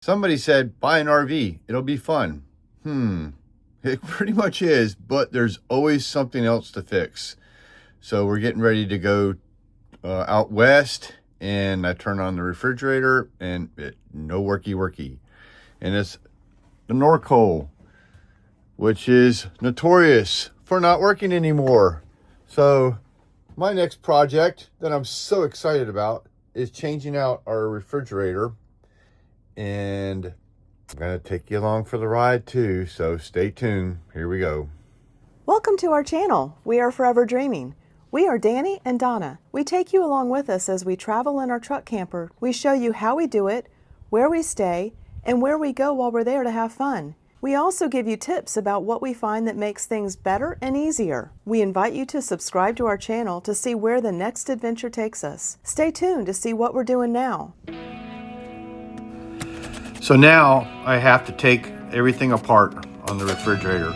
Somebody said, buy an RV, it'll be fun. It pretty much is, but there's always something else to fix. So we're getting ready to go out west, and I turn on the refrigerator and no worky. And it's the Norcoal, which is notorious for not working anymore. So my next project that I'm so excited about is changing out our refrigerator. And I'm going to take you along for the ride too, so stay tuned. Here we go. Welcome to our channel, We Are Forever Dreaming. We are Danny and Donna. We take you along with us as we travel in our truck camper. We show you how we do it, where we stay, and where we go while we're there to have fun. We also give you tips about what we find that makes things better and easier. We invite you to subscribe to our channel to see where the next adventure takes us. Stay tuned to see what we're doing now. So now I have to take everything apart on the refrigerator.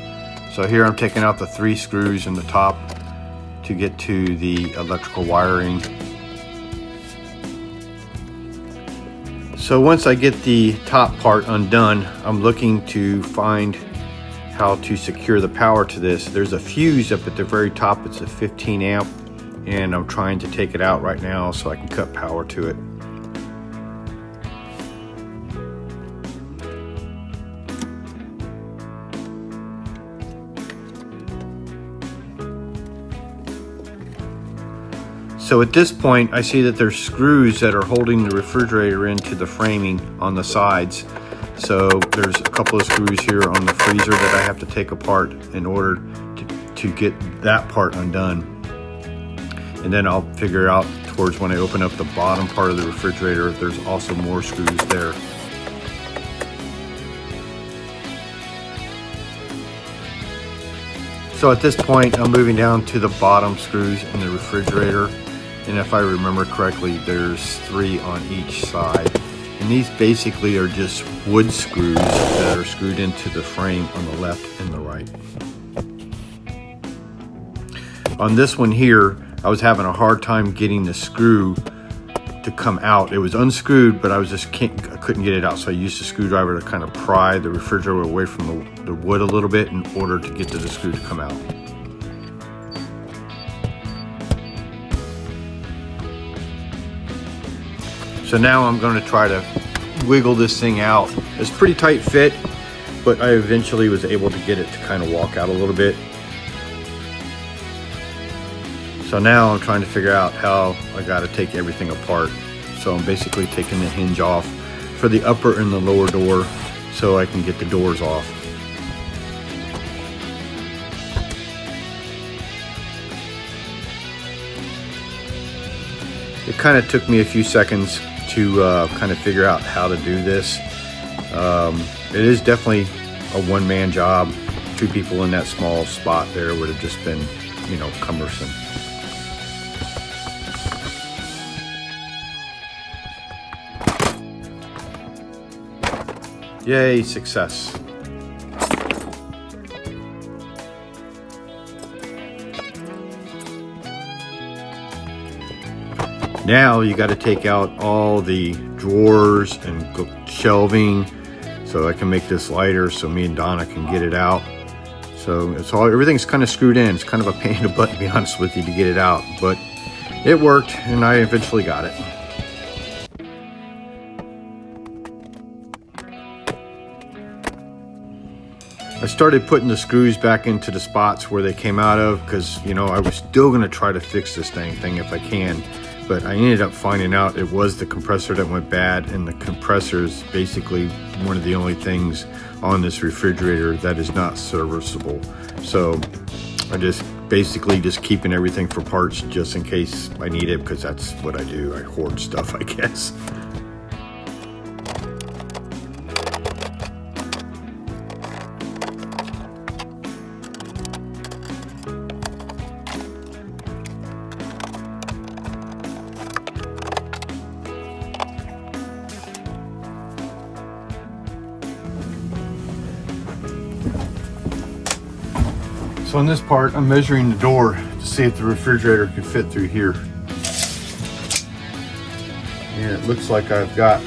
So here I'm taking out the 3 screws in the top to get to the electrical wiring. So once I get the top part undone, I'm looking to find how to secure the power to this. There's a fuse up at the very top. It's a 15 amp, and I'm trying to take it out right now so I can cut power to it. So at this point, I see that there's screws that are holding the refrigerator into the framing on the sides. So there's a couple of screws here on the freezer that I have to take apart in order to get that part undone. And then I'll figure out towards when I open up the bottom part of the refrigerator, there's also more screws there. So at this point, I'm moving down to the bottom screws in the refrigerator. And if I remember correctly, there's 3 on each side. And these basically are just wood screws that are screwed into the frame on the left and the right. On this one here, I was having a hard time getting the screw to come out. It was unscrewed, but I couldn't get it out. So I used a screwdriver to kind of pry the refrigerator away from the wood a little bit in order to get the screw to come out. So now I'm going to try to wiggle this thing out. It's a pretty tight fit, but I eventually was able to get it to kind of walk out a little bit. So now I'm trying to figure out how I got to take everything apart. So I'm basically taking the hinge off for the upper and the lower door so I can get the doors off. It kind of took me a few seconds to kind of figure out how to do this. It is definitely a one-man job. 2 people in that small spot there would have just been, cumbersome. Yay, success. Now you got to take out all the drawers and shelving so I can make this lighter so me and Donna can get it out. So everything's kind of screwed in. It's kind of a pain in the butt, to be honest with you, to get it out, but it worked and I eventually got it. I started putting the screws back into the spots where they came out of because, I was still going to try to fix this thing if I can. But I ended up finding out it was the compressor that went bad, and the compressor is basically one of the only things on this refrigerator that is not serviceable. So I basically keeping everything for parts just in case I need it, because that's what I do. I hoard stuff, I guess. So on this part, I'm measuring the door to see if the refrigerator can fit through here. And it looks like I've got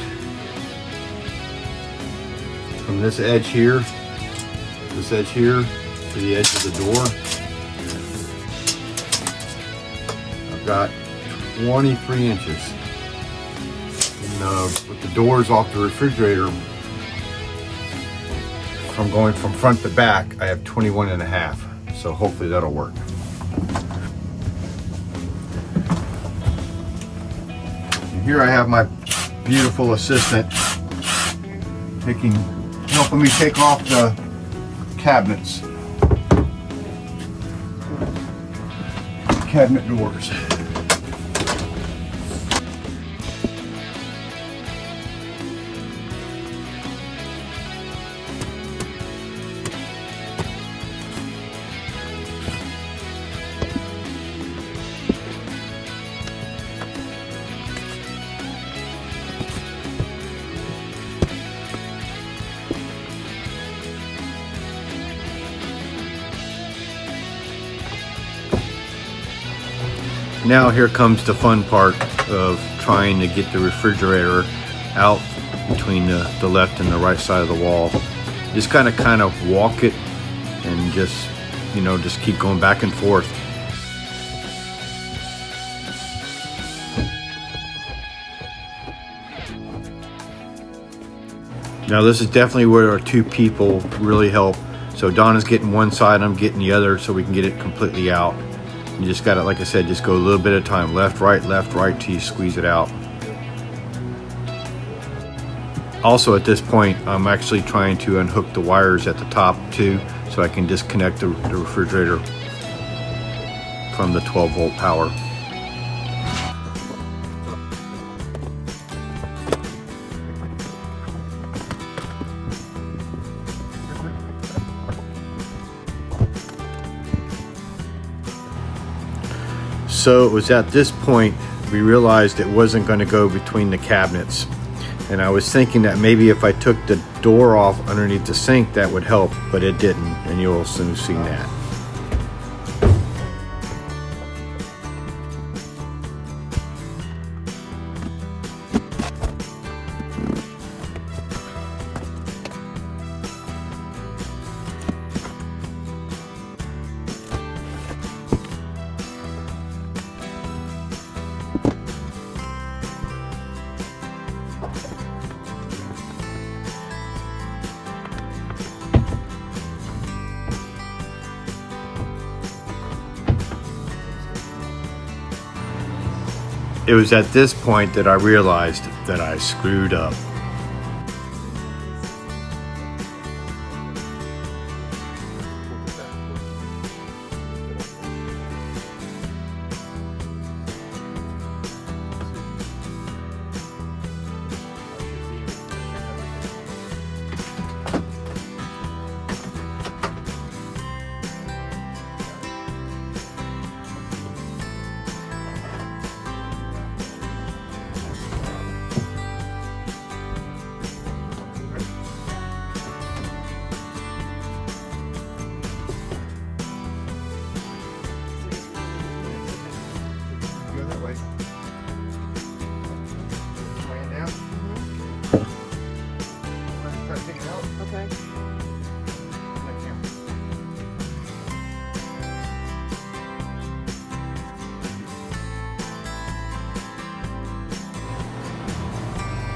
from this edge here to the edge of the door. I've got 23 inches. And with the doors off the refrigerator, from going from front to back, I have 21 and a half. So hopefully that'll work. And here I have my beautiful assistant helping me take off the cabinets, cabinet doors. Now here comes the fun part of trying to get the refrigerator out between the left and the right side of the wall. Just kind of walk it and just keep going back and forth. Now this is definitely where our two people really help. So Donna's getting one side, I'm getting the other, so we can get it completely out. You just gotta, like I said, just go a little bit at a time. Left, right, till you squeeze it out. Also at this point, I'm actually trying to unhook the wires at the top too, so I can disconnect the refrigerator from the 12-volt power. So it was at this point we realized it wasn't going to go between the cabinets, and I was thinking that maybe if I took the door off underneath the sink that would help, but it didn't, and you'll soon see that. It was at this point that I realized that I screwed up.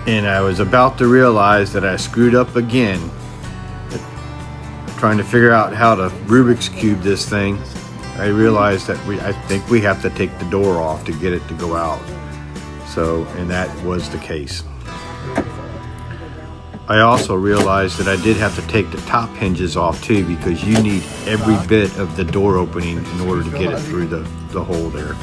And I was about to realize that I screwed up again, trying to figure out how to Rubik's Cube this thing. I realized that I think we have to take the door off to get it to go out. So, and that was the case. I also realized that I did have to take the top hinges off too, because you need every bit of the door opening in order to get it through the hole there.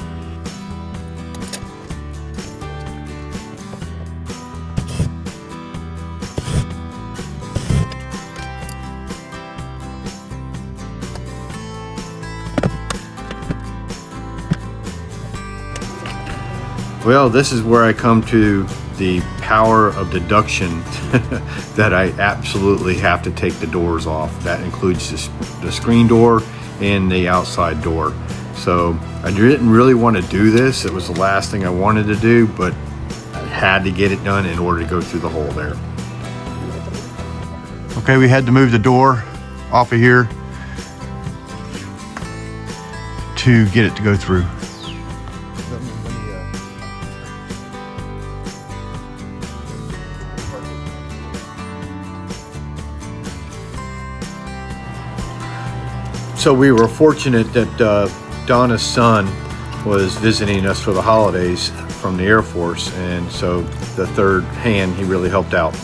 Well, this is where I come to the power of deduction that I absolutely have to take the doors off. That includes the screen door and the outside door. So I didn't really want to do this. It was the last thing I wanted to do, but I had to get it done in order to go through the hole there. Okay, we had to move the door off of here to get it to go through. So we were fortunate that Donna's son was visiting us for the holidays from the Air Force, and so the third hand, he really helped out.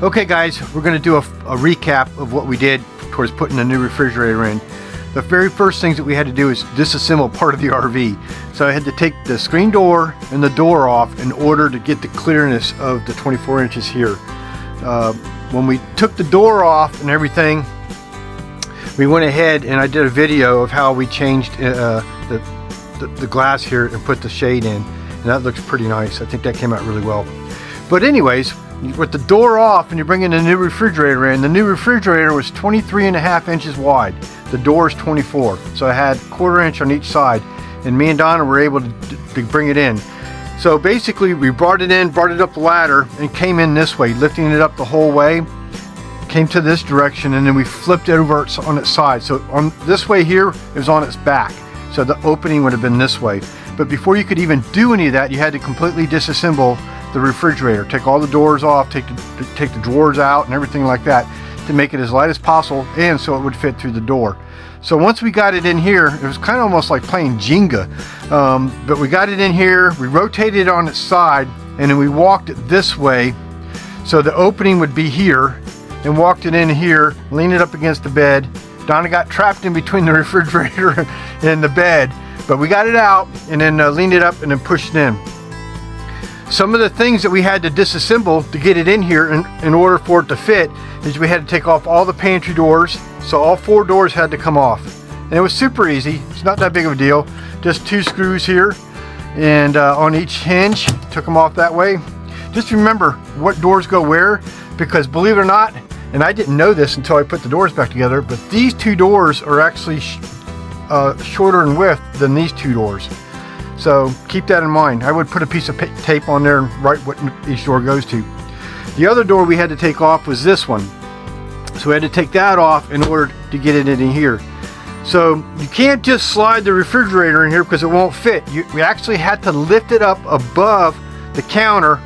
Okay guys, we're going to do a recap of what we did towards putting the new refrigerator in. The very first things that we had to do is disassemble part of the RV. So I had to take the screen door and the door off in order to get the clearness of the 24 inches here. When we took the door off and everything, we went ahead and I did a video of how we changed the glass here and put the shade in, and that looks pretty nice. I think that came out really well. But anyways, with the door off and you bring in the new refrigerator in, the new refrigerator was 23.5 inches wide. The door is 24, so I had 1/4 inch on each side, and me and Donna were able to bring it in. So basically we brought it in, brought it up the ladder, and came in this way, lifting it up the whole way. Came to this direction, and then we flipped it over on its side. So on this way here, it was on its back. So the opening would have been this way. But before you could even do any of that, you had to completely disassemble the refrigerator. Take all the doors off, take the drawers out and everything like that to make it as light as possible, and so it would fit through the door. So once we got it in here, it was kind of almost like playing Jenga. But we got it in here, we rotated it on its side, and then we walked it this way. So the opening would be here, and walked it in here, leaned it up against the bed. Donna got trapped in between the refrigerator and the bed, but we got it out and then leaned it up and then pushed it in. Some of the things that we had to disassemble to get it in here in order for it to fit is we had to take off all the pantry doors. So all 4 doors had to come off. And it was super easy. It's not that big of a deal. Just 2 screws here and on each hinge, took them off that way. Just remember what doors go where, because believe it or not, and I didn't know this until I put the doors back together, but these 2 doors are actually shorter in width than these 2 doors. So keep that in mind. I would put a piece of tape on there and write what each door goes to. The other door we had to take off was this one. So we had to take that off in order to get it in here. So you can't just slide the refrigerator in here because it won't fit. We actually had to lift it up above the counter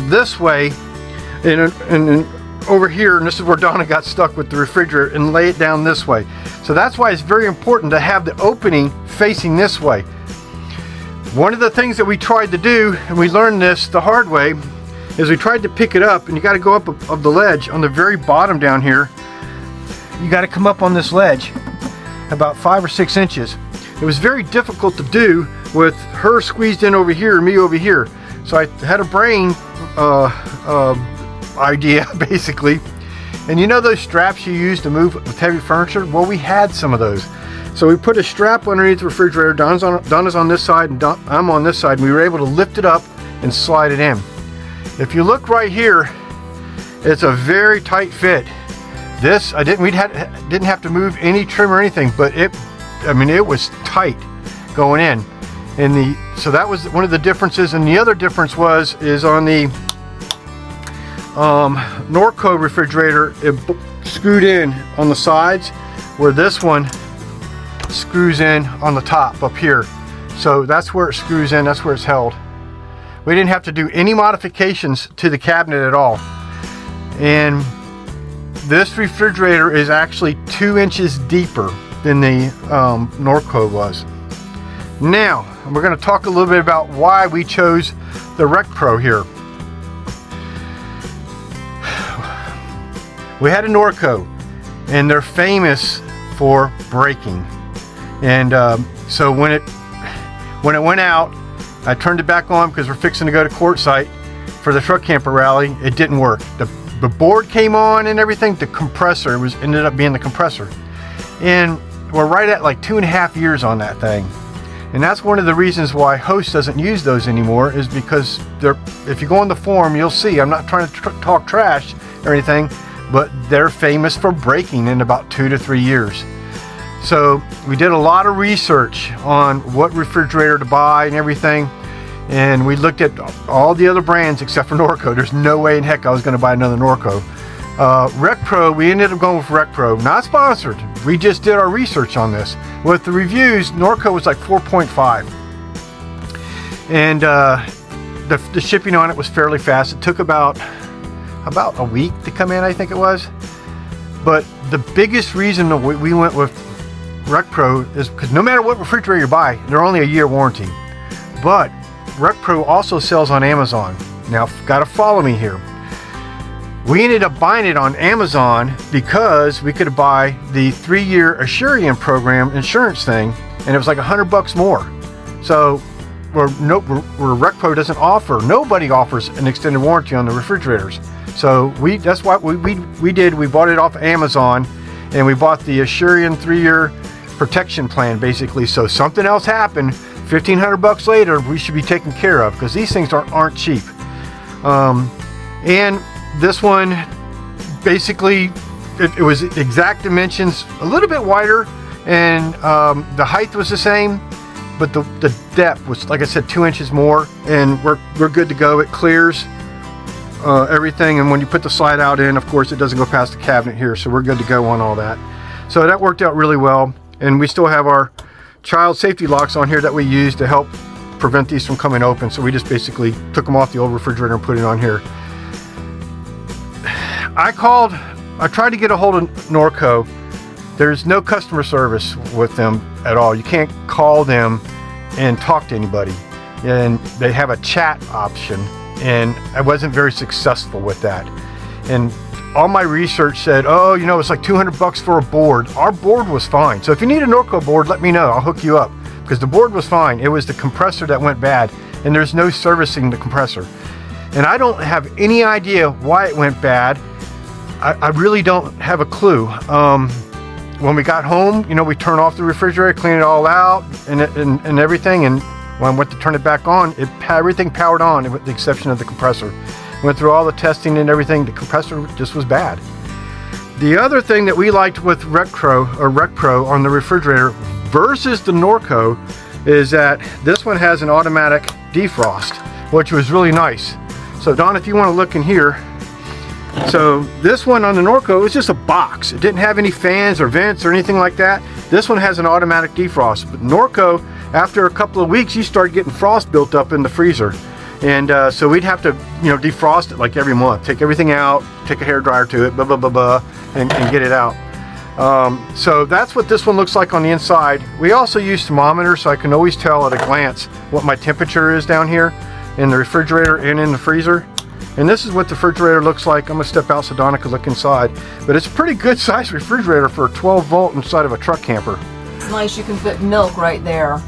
this way and over here, and this is where Donna got stuck with the refrigerator, and lay it down this way. So that's why it's very important to have the opening facing this way. One of the things that we tried to do, and we learned this the hard way, is we tried to pick it up, and you got to go up of the ledge on the very bottom down here. You got to come up on this ledge about 5 or 6 inches. It was very difficult to do with her squeezed in over here and me over here. So I had a brain idea basically, and you know those straps you use to move with heavy furniture? Well, we had some of those. So we put a strap underneath the refrigerator. Donna's on this side and I'm on this side, and we were able to lift it up and slide it in. If you look right here, it's a very tight fit. This didn't have to move any trim or anything, but it was tight going in. And so that was one of the differences. And the other difference is on the Norco refrigerator, it screwed in on the sides, where this one screws in on the top up here. So that's where it screws in, that's where it's held. We didn't have to do any modifications to the cabinet at all. And this refrigerator is actually 2 inches deeper than the Norco was. Now, we're going to talk a little bit about why we chose the RecPro here. We had a Norco, and they're famous for breaking. And so when it went out, I turned it back on because we're fixing to go to Quartz Site for the truck camper rally. It didn't work. The board came on and everything. The compressor ended up being the compressor, and we're right at like 2.5 years on that thing. And that's one of the reasons why Host doesn't use those anymore, is because if you go on the forum, you'll see, I'm not trying to talk trash or anything, but they're famous for breaking in about 2 to 3 years. So we did a lot of research on what refrigerator to buy and everything. and we looked at all the other brands except for Norco. There's no way in heck I was going to buy another Norco. RecPro, we ended up going with RecPro. Not sponsored. We just did our research on this. With the reviews, Norco was like 4.5. And the shipping on it was fairly fast. It took about a week to come in, I think it was. But the biggest reason that we went with RecPro is because no matter what refrigerator you buy, they're only a year warranty. But RecPro also sells on Amazon. Now, gotta follow me here. We ended up buying it on Amazon because we could buy the 3-year Assurance program insurance thing, and it was like $100 more. So where RecPro doesn't offer, nobody offers an extended warranty on the refrigerators. So that's what we did. We bought it off Amazon, and we bought the Assurance 3-year protection plan, basically. So something else happened, $1,500 later, we should be taken care of, because these things aren't cheap. And this one, basically, it was exact dimensions, a little bit wider, and the height was the same, but the depth was, like I said, 2 inches more, and we're good to go. It clears everything, and when you put the slide out in, of course, it doesn't go past the cabinet here, so we're good to go on all that. So that worked out really well, and we still have our child safety locks on here that we use to help prevent these from coming open. So we just basically took them off the old refrigerator and put it on here. I tried to get a hold of Norco. There's no customer service with them at all. You can't call them and talk to anybody, and they have a chat option, and I wasn't very successful with that. And all my research said, oh, you know, it's like $200 for a board. Our board was fine. So if you need a Norco board, let me know. I'll hook you up, because the board was fine. It was the compressor that went bad, and there's no servicing the compressor. And I don't have any idea why it went bad. I really don't have a clue. When we got home, you know, we turned off the refrigerator, cleaned it all out and everything, and when I went to turn it back on, everything powered on with the exception of the compressor. Went through all the testing and everything. The compressor just was bad. The other thing that we liked with RecPro on the refrigerator versus the Norco is that this one has an automatic defrost, which was really nice. So Don, if you want to look in here, so this one on the Norco is just a box. It didn't have any fans or vents or anything like that. This one has an automatic defrost. But Norco, after a couple of weeks, you start getting frost built up in the freezer. And so we'd have to, you know, defrost it like every month. Take everything out, take a hairdryer to it, blah, blah, blah, blah, and get it out. So that's what this one looks like on the inside. We also use thermometers, so I can always tell at a glance what my temperature is down here in the refrigerator and in the freezer. And this is what the refrigerator looks like. I'm gonna step out so Donna can look inside. But it's a pretty good sized refrigerator for a 12 volt inside of a truck camper. It's nice, you can fit milk right there.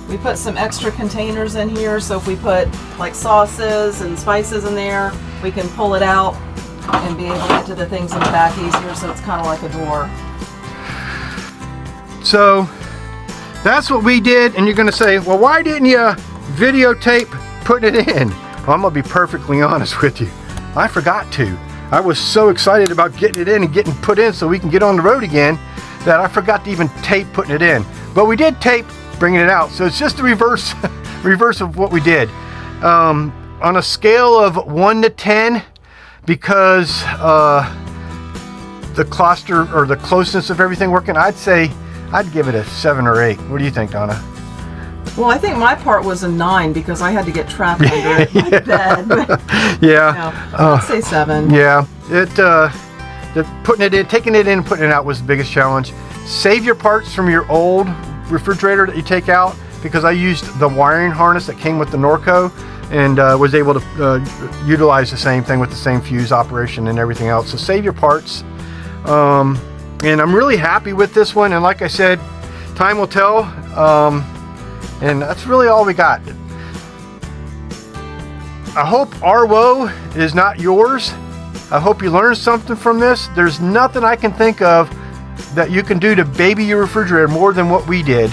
We put some extra containers in here, so if we put like sauces and spices in there, we can pull it out and be able to get to the things in the back easier, so it's kind of like a drawer. So that's what we did, and you're gonna say, well, why didn't you videotape putting it in? Well, I'm gonna be perfectly honest with you. I forgot to. I was so excited about getting it in and getting put in so we can get on the road again that I forgot to even tape putting it in. But we did tape bringing it out, so it's just the reverse of what we did. On a scale of 1 to 10, because the cluster or the closeness of everything working, I'd say I'd give it a 7 or 8. What do you think, Donna? Well, I think my part was a 9 because I had to get trapped under it in my bed. Yeah. I'd say 7. Yeah. Putting it in, taking it in and putting it out was the biggest challenge. Save your parts from your old refrigerator that you take out, because I used the wiring harness that came with the Norco and was able to utilize the same thing with the same fuse operation and everything else. So save your parts. And I'm really happy with this one. And like I said, time will tell. And that's really all we got. I hope our woe is not yours. I hope you learned something from this. There's nothing I can think of that you can do to baby your refrigerator more than what we did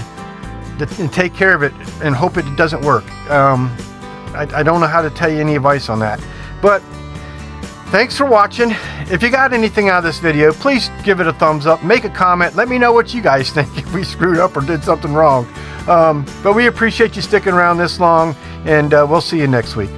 and take care of it and hope it doesn't work. I don't know how to tell you any advice on that. But Thanks for watching. If you got anything out of this video, please give it a thumbs up, make a comment, let me know what you guys think, if we screwed up or did something wrong. But we appreciate you sticking around this long, and we'll see you next week.